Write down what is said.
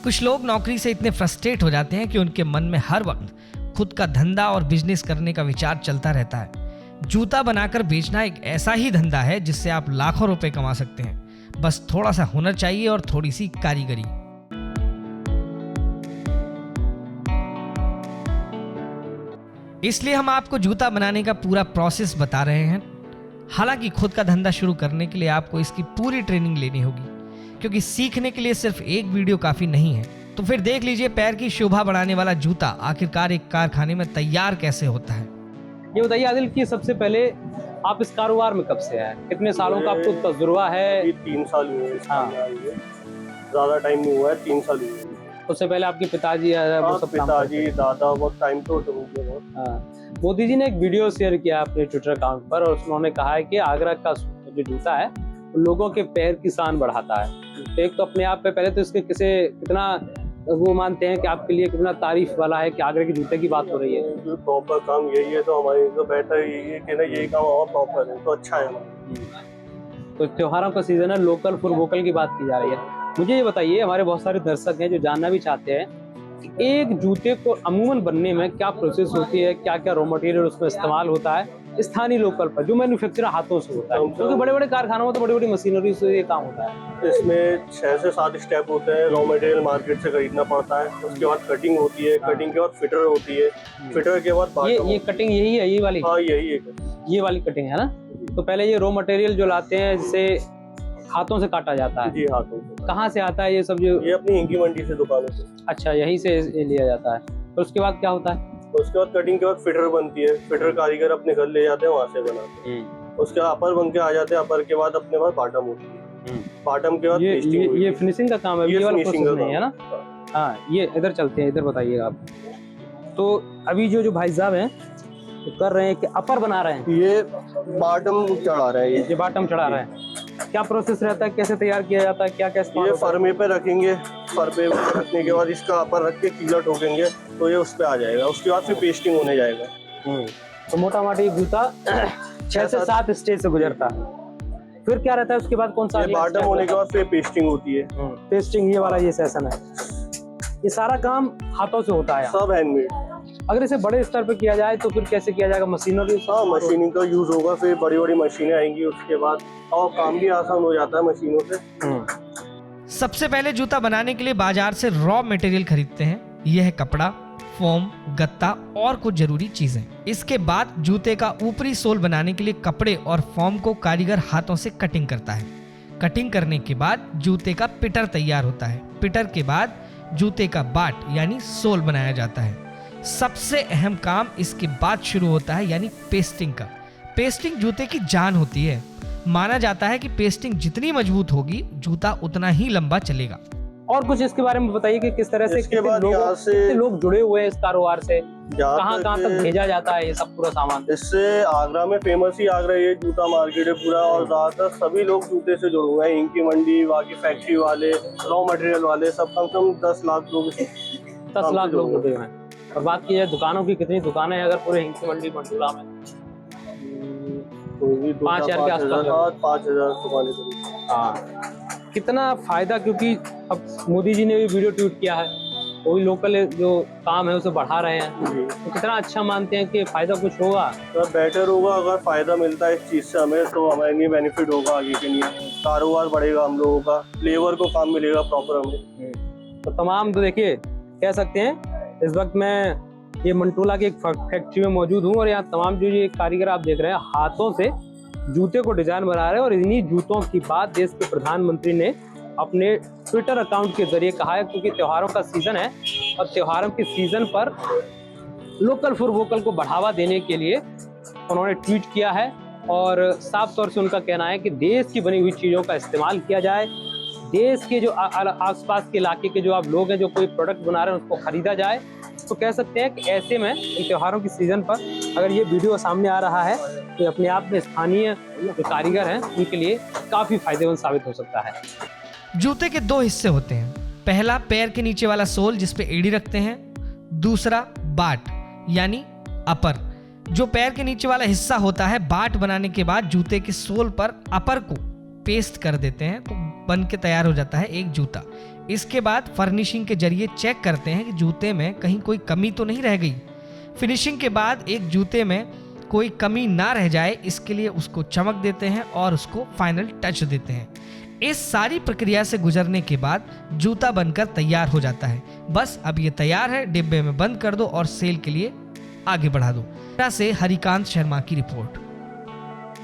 कुछ लोग नौकरी से इतने फ्रस्ट्रेट हो जाते हैं कि उनके मन में हर वक्त खुद का धंधा और बिजनेस करने का विचार चलता रहता है। जूता बनाकर बेचना एक ऐसा ही धंधा है जिससे आप लाखों रुपए कमा सकते हैं। बस थोड़ा सा हुनर चाहिए और थोड़ी सी कारीगरी। इसलिए हम आपको जूता बनाने का पूरा प्रोसेस बता रहे हैं। हालांकि खुद का धंधा शुरू करने के लिए आपको इसकी पूरी ट्रेनिंग लेनी होगी, क्योंकि सीखने के लिए सिर्फ एक वीडियो काफी नहीं है। तो फिर देख लीजिए पैर की शोभा बढ़ाने वाला जूता आखिरकार एक कारखाने में तैयार कैसे होता है। ये बताइए आदिल कि सबसे पहले आप इस कारोबार में कब से आए? कितने सालों का आपको तजुर्बा है? 3 साल हुए। हाँ, ज्यादा टाइम नहीं हुआ है, 3 साल हुए। उससे पहले आपके पिताजी वो सब पिताजी दादा बहुत टाइम तो हो गया। हाँ, मोदी जी ने एक वीडियो शेयर किया अपने ट्विटर अकाउंट पर और उन्होंने कहा है कि आगरा का जो जूता है वो लोगों के पैर की शान बढ़ाता है। तो एक तो अपने आप पे पहले तो इसके कितना वो मानते हैं कि आपके लिए कितना तारीफ वाला है कि आगरा के जूते की बात हो रही है। जो प्रॉपर काम यही है, तो हमारे तो बेटर यही है कि ना यही काम और प्रॉपर है तो अच्छा है। तो त्योहारों का सीजन है, लोकल फॉर वोकल की बात की जा रही है। मुझे ये बताइए, हमारे बहुत सारे दर्शक हैं जो जानना भी चाहते हैं कि एक जूते को अमूमन बनने में क्या प्रोसेस होती है, क्या क्या रॉ मटेरियल उसमें इस्तेमाल होता है स्थानीय लोकल पर, जो मैन्युफैक्चर हाथों से होता है, क्योंकि बड़े बड़े कारखानों में तो बड़ी बड़ी मशीनरी से ये काम होता है। इसमें 6 से 7 स्टेप होते हैं। रॉ मटेरियल मार्केट से खरीदना पड़ता है, उसके बाद कटिंग होती है, कटिंग के बाद फिटर होती है, फिटर के बाद ये कटिंग यही है, ये वाली? हाँ, यही है, ये वाली कटिंग है ना। तो पहले ये रॉ मटेरियल जो लाते हैं जिसे हाथों से काटा जाता है। जी, हाथों से। कहाँ से आता है ये सब? जो ये अपनी हिंगी मंडी से, दुकानों से। अच्छा, यहीं से लिया जाता है। तो उसके बाद क्या होता है? उसके बाद कटिंग के बाद फिटर बनती है। फिटर कारीगर अपने घर ले जाते हैं, वहाँ से बनाते हैं। उसके बाद अपर बन के आ जाते हैं। अपर के बाद अपने पास बॉटम होती है। बॉटम के बाद ये फिनिशिंग का काम है, ये वाला प्रोसेस नहीं है ना। हाँ, हाँ, ये इधर चलते हैं, इधर बताइएगा आप। तो अभी जो भाई साहब हैं तो कर रहे हैं कि अपर बना रहे हैं, ये बॉटम चढ़ा रहे हैं। ये बॉटम चढ़ा रहे हैं। क्या प्रोसेस रहता है, कैसे तैयार किया जाता है, क्या क्या ये फरमे पे रखेंगे। फरमे पे रखने के बाद इसका अपर रख के कीला ठोकेंगे तो ये उस पे आ जाएगा। उसके बाद फिर पेस्टिंग होने जाएगा। तो मोटा मोटी जूता 6 से 7 स्टेज से गुजरता है। फिर क्या रहता है उसके बाद? कौन सा? बॉटम होने के बाद फिर पेस्टिंग होती है। पेस्टिंग, ये वाला ये सेशन है। ये सारा काम हाथों से होता है, सब हैंडमेड। अगर इसे बड़े स्तर पे किया जाए तो फिर कैसे किया जाएगा? मशीनरी? हाँ, मशीनिंग का यूज होगा। फिर बड़ी बड़ी मशीनें आएंगी उसके बाद, और काम भी आसान हो जाता है मशीनों से। सबसे पहले जूता बनाने के लिए बाजार से रॉ मटेरियल खरीदते हैं। यह है कपड़ा, फोम, गत्ता और कुछ जरूरी चीजें। इसके बाद जूते का ऊपरी सोल बनाने के लिए कपड़े और फोम को कारीगर हाथों से कटिंग करता है। कटिंग करने के बाद जूते का पिटर तैयार होता है। पिटर के बाद जूते का बाट यानी सोल बनाया जाता है। सबसे अहम काम इसके बाद शुरू होता है, यानी पेस्टिंग का। पेस्टिंग जूते की जान होती है। माना जाता है कि पेस्टिंग जितनी मजबूत होगी जूता उतना ही लंबा चलेगा। और कुछ इसके बारे में बताइए कि किस तरह से कितने लोग जुड़े हुए हैं इस कारोबार से, कहाँ तक भेजा जाता है ये सब पूरा सामान? इससे आगरा में फेमस ही आगरा ये जूता मार्केट है पूरा, और ज्यादातर सभी लोग जूते से जुड़े हुए हैं। हिंगी मंडी, बाकी फैक्ट्री वाले, रॉ मटेरियल वाले, सब कम से कम 10 लाख लोग जुड़े हुए हैं। और बात की जाए दुकानों की, कितनी दुकानें हैं अगर पूरे हिंगी मंडी मंडला में? 5,000 के आसपास। 5,000 दुकानें। हाँ, कितना फायदा, क्योंकि अब मोदी जी ने भी वीडियो ट्वीट किया है, वही लोकल जो काम है उसे बढ़ा रहे हैं। तो कितना अच्छा मानते हैं कि फायदा कुछ होगा? तो बेटर होगा। अगर फायदा मिलता है इस चीज से हमें, तो हमारे लिए बेनिफिट होगा आगे के लिए। कारोबार बढ़ेगा हम लोगों का, लेबर को काम मिलेगा प्रॉपर हमें। तो तमाम, तो देखिए कह सकते हैं इस वक्त मैं ये मंटोला की एक फैक्ट्री में मौजूद हूँ और यहाँ तमाम जो ये कारीगर आप देख रहे हैं हाथों से जूते को डिजाइन बना रहे हैं। और इन्हीं जूतों की बात देश के प्रधानमंत्री ने अपने ट्विटर अकाउंट के जरिए कहा है, क्योंकि त्योहारों का सीजन है और त्योहारों के सीजन पर लोकल फॉर वोकल को बढ़ावा देने के लिए उन्होंने ट्वीट किया है। और साफ तौर से उनका कहना है कि देश की बनी हुई चीज़ों का इस्तेमाल किया जाए। देश के जो आसपास के इलाके के जो आप लोग हैं जो कोई प्रोडक्ट बना रहे हैं उसको खरीदा जाए। तो कह सकते हैं कि ऐसे में इन त्योहारों की सीजन पर अगर ये वीडियो सामने आ रहा है तो अपने आप में स्थानीय जो कारीगर हैं उनके लिए काफ़ी फायदेमंद साबित हो सकता है। जूते के 2 हिस्से होते हैं। पहला पैर के नीचे वाला सोल जिस पे एड़ी रखते हैं, दूसरा बाट यानी अपर। जो पैर के नीचे वाला हिस्सा होता है, बाट बनाने के बाद जूते के सोल पर अपर को पेस्ट कर देते हैं तो बन के तैयार हो जाता है एक जूता। इसके बाद फर्निशिंग के जरिए चेक करते हैं कि जूते में कहीं कोई कमी तो नहीं रह गई। फिनिशिंग के बाद एक जूते में कोई कमी ना रह जाए इसके लिए उसको चमक देते हैं और उसको फाइनल टच देते हैं। इस सारी प्रक्रिया से गुजरने के बाद जूता बनकर तैयार हो जाता है। बस अब ये तैयार है, डिब्बे में बंद कर दो और सेल के लिए आगे बढ़ा दो। से हरिकांत शर्मा की रिपोर्ट।